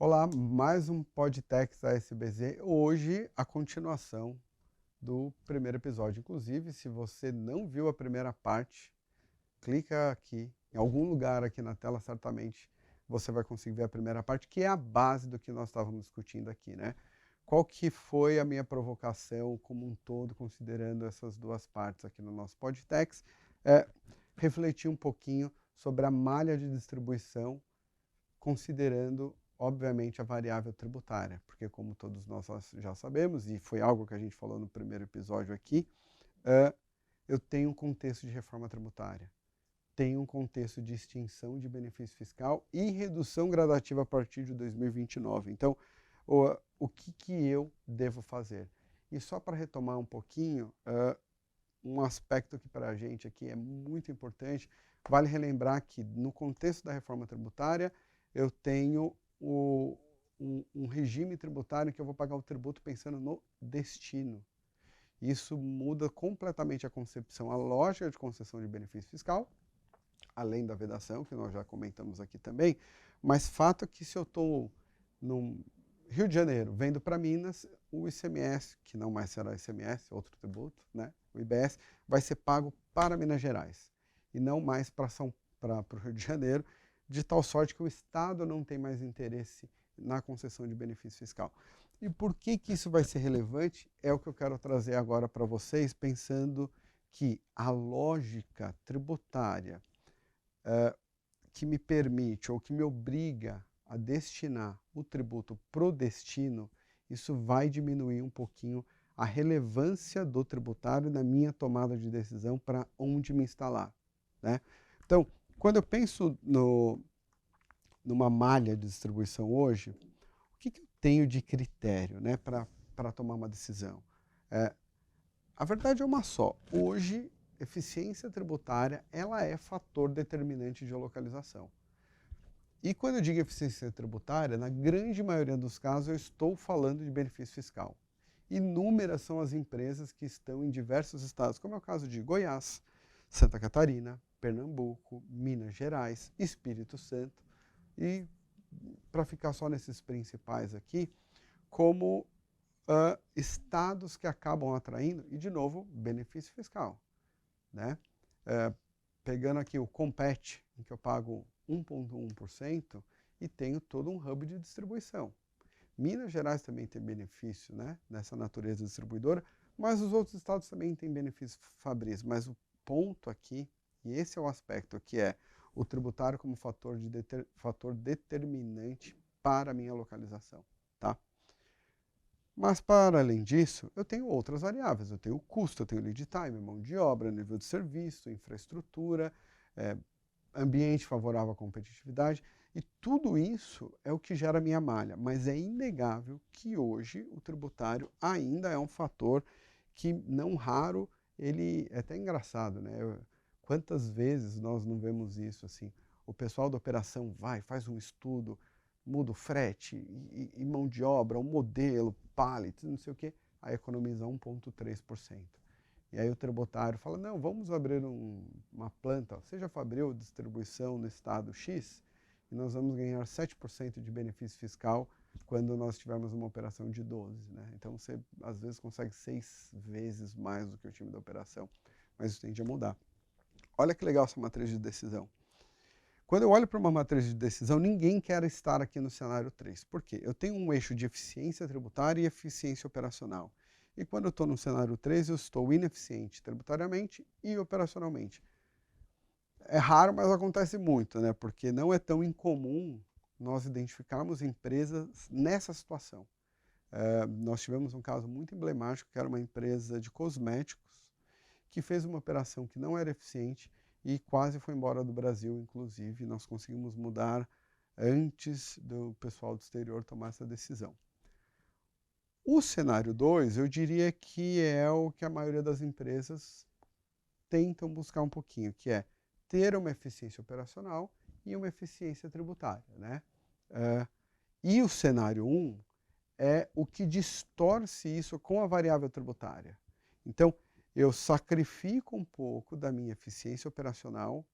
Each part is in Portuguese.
Olá, mais um Podtex da SBZ. Hoje, a continuação do primeiro episódio. Inclusive, se você não viu a primeira parte, clica aqui, em algum lugar aqui na tela, certamente você vai conseguir ver a primeira parte, que é a base do que nós estávamos discutindo aqui, né? Qual que foi a minha provocação como um todo, considerando essas duas partes aqui no nosso Podtex? Refletir um pouquinho sobre a malha de distribuição, considerando, obviamente, a variável tributária, porque como todos nós já sabemos, e foi algo que a gente falou no primeiro episódio aqui, eu tenho um contexto de reforma tributária, tenho um contexto de extinção de benefício fiscal e redução gradativa a partir de 2029. Então, o que eu devo fazer? E só para retomar um pouquinho, um aspecto que para a gente aqui é muito importante, vale relembrar que no contexto da reforma tributária, eu tenho um regime tributário que eu vou pagar o tributo pensando no destino. Isso muda completamente a concepção, a lógica de concessão de benefício fiscal, além da vedação, que nós já comentamos aqui também, mas fato é que se eu estou no Rio de Janeiro, vendo para Minas, o ICMS, que não mais será ICMS, outro tributo, né? O IBS, vai ser pago para Minas Gerais e não mais para o Rio de Janeiro, de tal sorte que o Estado não tem mais interesse na concessão de benefício fiscal. E por que isso vai ser relevante? É o que eu quero trazer agora para vocês, pensando que a lógica tributária que me permite ou que me obriga a destinar o tributo para o destino, isso vai diminuir um pouquinho a relevância do tributário na minha tomada de decisão para onde me instalar, né? Então, quando eu penso numa malha de distribuição hoje, o que eu tenho de critério, né, para tomar uma decisão? A verdade é uma só. Hoje, eficiência tributária ela é fator determinante de localização. E quando eu digo eficiência tributária, na grande maioria dos casos eu estou falando de benefício fiscal. Inúmeras são as empresas que estão em diversos estados, como é o caso de Goiás, Santa Catarina, Pernambuco, Minas Gerais, Espírito Santo e, para ficar só nesses principais aqui, como estados que acabam atraindo, e de novo, benefício fiscal, né? Pegando aqui o Compete, em que eu pago 1,1% e tenho todo um hub de distribuição. Minas Gerais também tem benefício, né, nessa natureza distribuidora, mas os outros estados também têm benefício Fabris. Mas o ponto aqui, e esse é o aspecto, que é o tributário como fator determinante para a minha localização, tá? Mas, para além disso, eu tenho outras variáveis. Eu tenho o custo, eu tenho lead time, mão de obra, nível de serviço, infraestrutura, ambiente favorável à competitividade. E tudo isso é o que gera a minha malha. Mas é inegável que hoje o tributário ainda é um fator que, não raro, ele é até engraçado, né? Quantas vezes nós não vemos isso assim? O pessoal da operação faz um estudo, muda o frete e mão de obra, o modelo, pallet, não sei o quê, aí economiza 1,3%. E aí o tributário fala, não, vamos abrir uma planta, você já abriu distribuição no estado X, e nós vamos ganhar 7% de benefício fiscal quando nós tivermos uma operação de 12, né? Então você às vezes consegue 6 vezes mais do que o time da operação, mas isso tende a mudar. Olha que legal essa matriz de decisão. Quando eu olho para uma matriz de decisão, ninguém quer estar aqui no cenário 3. Por quê? Eu tenho um eixo de eficiência tributária e eficiência operacional. E quando eu estou no cenário 3, eu estou ineficiente tributariamente e operacionalmente. É raro, mas acontece muito, né? Porque não é tão incomum nós identificarmos empresas nessa situação. Nós tivemos um caso muito emblemático, que era uma empresa de cosméticos, que fez uma operação que não era eficiente e quase foi embora do Brasil, inclusive. Nós conseguimos mudar antes do pessoal do exterior tomar essa decisão. O cenário 2, eu diria que é o que a maioria das empresas tentam buscar um pouquinho, que é ter uma eficiência operacional e uma eficiência tributária, né? E o cenário 1 é o que distorce isso com a variável tributária. Então, eu sacrifico um pouco da minha eficiência operacional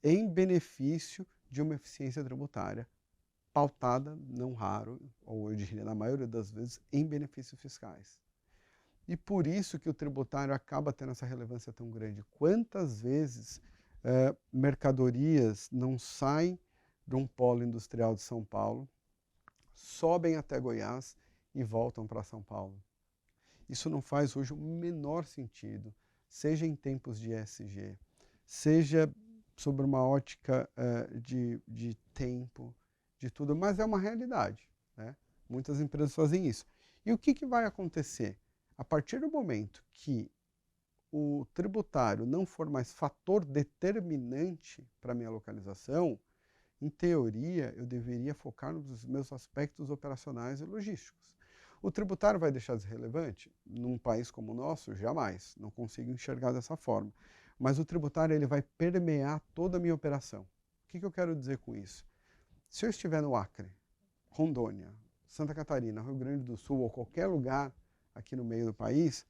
em benefício de uma eficiência tributária pautada, não raro, ou eu diria na maioria das vezes, em benefícios fiscais. E por isso que o tributário acaba tendo essa relevância tão grande. Quantas vezes mercadorias não saem de um polo industrial de São Paulo, sobem até Goiás e voltam para São Paulo? Isso não faz hoje o menor sentido, seja em tempos de ESG, seja sobre uma ótica de tempo, de tudo, mas é uma realidade, né? Muitas empresas fazem isso. E o que vai acontecer? A partir do momento que o tributário não for mais fator determinante para a minha localização, em teoria, eu deveria focar nos meus aspectos operacionais e logísticos. O tributário vai deixar de ser relevante? Num país como o nosso, jamais. Não consigo enxergar dessa forma. Mas o tributário ele vai permear toda a minha operação. O que eu quero dizer com isso? Se eu estiver no Acre, Rondônia, Santa Catarina, Rio Grande do Sul ou qualquer lugar aqui no meio do país,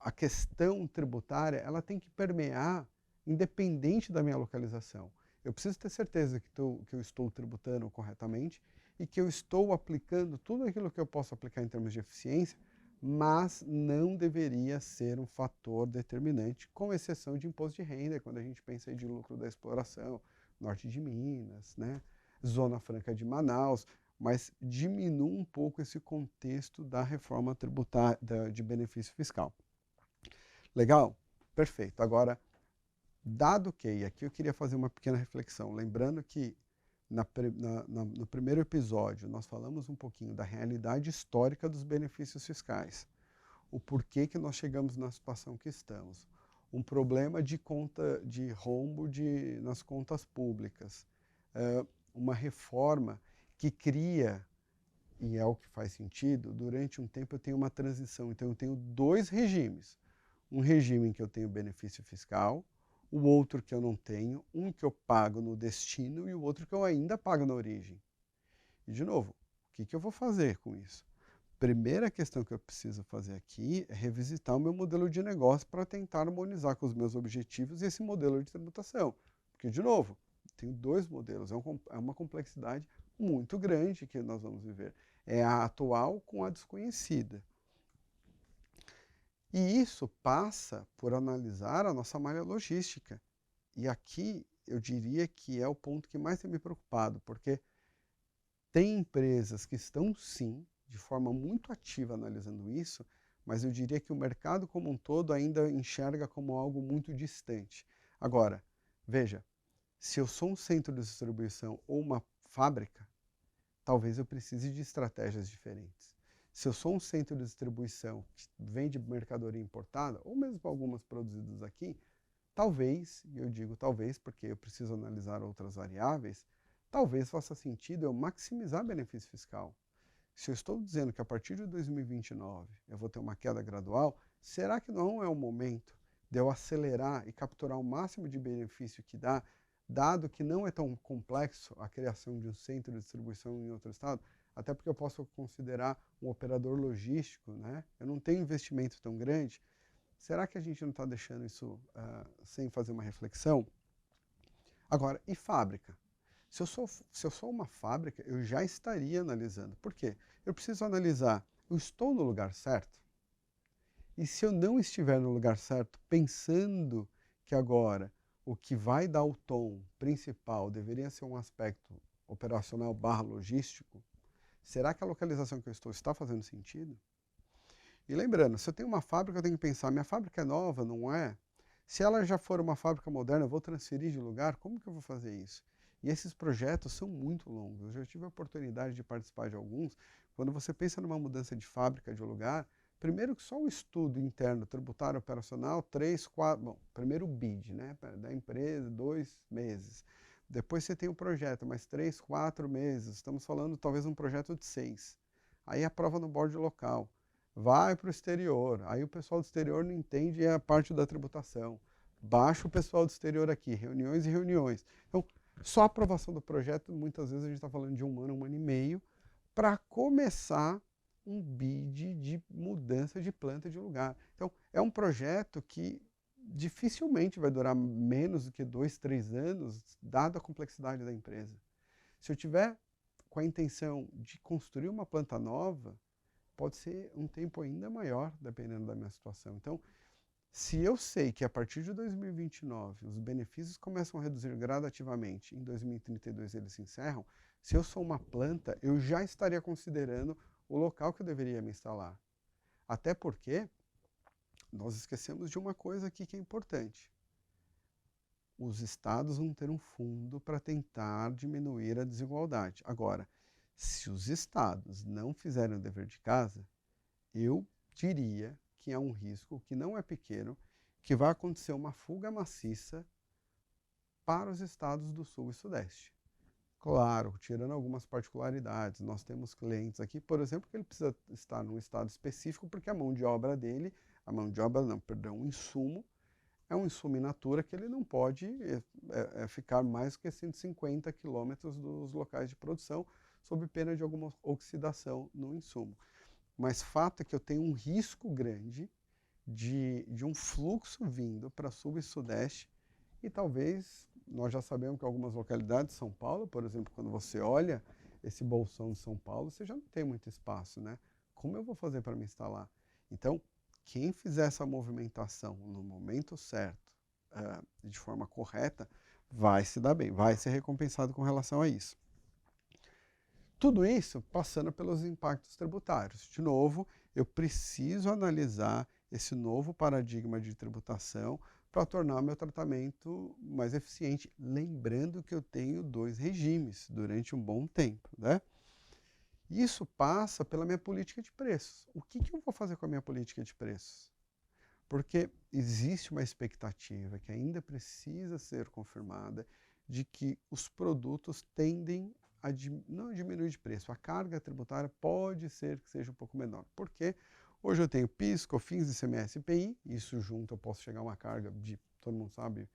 a questão tributária ela tem que permear independente da minha localização. Eu preciso ter certeza que eu estou tributando corretamente e que eu estou aplicando tudo aquilo que eu posso aplicar em termos de eficiência, mas não deveria ser um fator determinante, com exceção de imposto de renda, quando a gente pensa de lucro da exploração, norte de Minas, né? Zona Franca de Manaus, mas diminua um pouco esse contexto da reforma tributária de benefício fiscal. Legal? Perfeito. Agora, dado que, e aqui eu queria fazer uma pequena reflexão, lembrando que no primeiro episódio nós falamos um pouquinho da realidade histórica dos benefícios fiscais, o porquê que nós chegamos na situação que estamos, um problema de rombo nas contas públicas, uma reforma que cria, e é o que faz sentido, durante um tempo eu tenho uma transição, então eu tenho dois regimes, um regime em que eu tenho benefício fiscal, o outro que eu não tenho, um que eu pago no destino e o outro que eu ainda pago na origem. E, de novo, o que eu vou fazer com isso? Primeira questão que eu preciso fazer aqui é revisitar o meu modelo de negócio para tentar harmonizar com os meus objetivos e esse modelo de tributação. Porque, de novo, tenho dois modelos, é uma complexidade muito grande que nós vamos viver. É a atual com a desconhecida. E isso passa por analisar a nossa malha logística. E aqui eu diria que é o ponto que mais tem me preocupado, porque tem empresas que estão, sim, de forma muito ativa analisando isso, mas eu diria que o mercado como um todo ainda enxerga como algo muito distante. Agora, veja, se eu sou um centro de distribuição ou uma fábrica, talvez eu precise de estratégias diferentes. Se eu sou um centro de distribuição que vende mercadoria importada, ou mesmo algumas produzidas aqui, talvez, e eu digo talvez porque eu preciso analisar outras variáveis, talvez faça sentido eu maximizar benefício fiscal. Se eu estou dizendo que a partir de 2029 eu vou ter uma queda gradual, será que não é o momento de eu acelerar e capturar o máximo de benefício que dá, dado que não é tão complexo a criação de um centro de distribuição em outro estado? Até porque eu posso considerar um operador logístico, né? Eu não tenho investimento tão grande. Será que a gente não está deixando isso sem fazer uma reflexão? Agora, e fábrica? Se eu sou uma fábrica, eu já estaria analisando. Por quê? Eu preciso analisar, eu estou no lugar certo? E se eu não estiver no lugar certo, pensando que agora o que vai dar o tom principal deveria ser um aspecto operacional / logístico, será que a localização que eu estou está fazendo sentido? E lembrando, se eu tenho uma fábrica, eu tenho que pensar, minha fábrica é nova, não é? Se ela já for uma fábrica moderna, eu vou transferir de lugar, como que eu vou fazer isso? E esses projetos são muito longos. Eu já tive a oportunidade de participar de alguns. Quando você pensa numa mudança de fábrica de lugar, primeiro que só o estudo interno, tributário operacional, 3, 4, bom, primeiro o BID, né, da empresa, 2 meses. Depois você tem o projeto, mais 3, 4 meses. Estamos falando talvez um projeto de 6. Aí a prova no board local. Vai para o exterior. Aí o pessoal do exterior não entende a parte da tributação. Baixa o pessoal do exterior aqui, reuniões e reuniões. Então, só a aprovação do projeto, muitas vezes a gente está falando de um ano e meio, para começar um bid de mudança de planta de lugar. Então, é um projeto que dificilmente vai durar menos do que 2, 3 anos, dada a complexidade da empresa. Se eu tiver com a intenção de construir uma planta nova, pode ser um tempo ainda maior, dependendo da minha situação. Então, se eu sei que a partir de 2029 os benefícios começam a reduzir gradativamente, em 2032 eles se encerram, se eu sou uma planta, eu já estaria considerando o local que eu deveria me instalar. Até porque nós esquecemos de uma coisa aqui que é importante. Os estados vão ter um fundo para tentar diminuir a desigualdade. Agora, se os estados não fizerem o dever de casa, eu diria que há um risco, que não é pequeno, que vai acontecer uma fuga maciça para os estados do Sul e Sudeste. Claro, tirando algumas particularidades, nós temos clientes aqui, por exemplo, que ele precisa estar num estado específico porque a mão de obra dele, o insumo, é um insumo in natura que ele não pode ficar mais do que 150 quilômetros dos locais de produção, sob pena de alguma oxidação no insumo. Mas fato é que eu tenho um risco grande de um fluxo vindo para Sul e Sudeste, e talvez, nós já sabemos que algumas localidades, São Paulo, por exemplo, quando você olha esse bolsão de São Paulo, você já não tem muito espaço, né? Como eu vou fazer para me instalar? Então, quem fizer essa movimentação no momento certo, de forma correta, vai se dar bem, vai ser recompensado com relação a isso. Tudo isso passando pelos impactos tributários. De novo, eu preciso analisar esse novo paradigma de tributação para tornar o meu tratamento mais eficiente, lembrando que eu tenho 2 regimes durante um bom tempo, né? Isso passa pela minha política de preços. O que eu vou fazer com a minha política de preços? Porque existe uma expectativa que ainda precisa ser confirmada de que os produtos tendem a não diminuir de preço. A carga tributária pode ser que seja um pouco menor. Por quê? Hoje eu tenho PIS, COFINS, ICMS e IPI. Isso junto eu posso chegar a uma carga de, todo mundo sabe,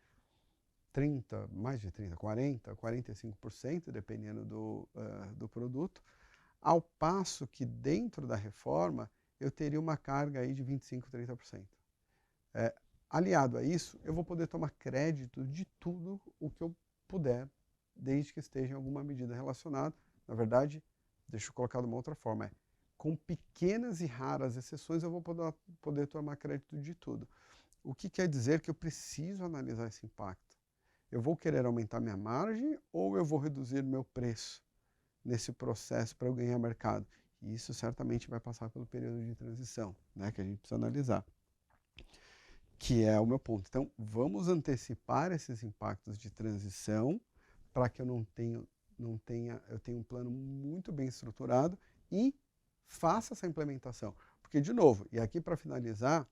30, mais de 30, 40, 45%, dependendo do produto. Ao passo que dentro da reforma eu teria uma carga aí de 25, 30%. Aliado a isso, eu vou poder tomar crédito de tudo o que eu puder, desde que esteja em alguma medida relacionada. Na verdade, deixa eu colocar de uma outra forma, com pequenas e raras exceções eu vou poder tomar crédito de tudo. O que quer dizer que eu preciso analisar esse impacto. Eu vou querer aumentar minha margem ou eu vou reduzir meu preço nesse processo para eu ganhar mercado? E isso certamente vai passar pelo período de transição, né, que a gente precisa analisar. Que é o meu ponto. Então, vamos antecipar esses impactos de transição para que eu tenha um plano muito bem estruturado e faça essa implementação. Porque, de novo, e aqui para finalizar,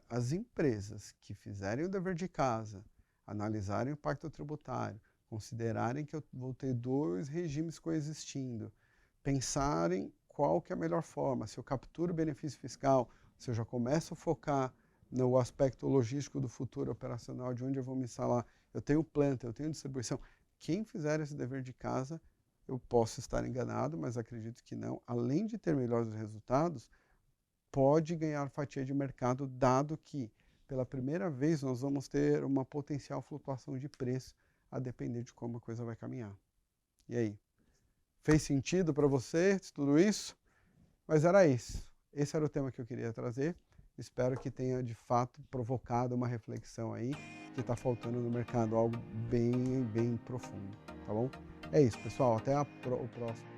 as empresas que fizerem o dever de casa, analisarem o impacto tributário, considerarem que eu vou ter 2 regimes coexistindo, pensarem qual que é a melhor forma, se eu capturo o benefício fiscal, se eu já começo a focar no aspecto logístico do futuro operacional, de onde eu vou me instalar, eu tenho planta, eu tenho distribuição. Quem fizer esse dever de casa, eu posso estar enganado, mas acredito que não. Além de ter melhores resultados, pode ganhar fatia de mercado, dado que, pela primeira vez, nós vamos ter uma potencial flutuação de preço, a depender de como a coisa vai caminhar. E aí? Fez sentido para você tudo isso? Mas era isso. Esse era o tema que eu queria trazer. Espero que tenha, de fato, provocado uma reflexão aí, que está faltando no mercado, algo bem, bem profundo, tá bom? É isso, pessoal. Até o próximo.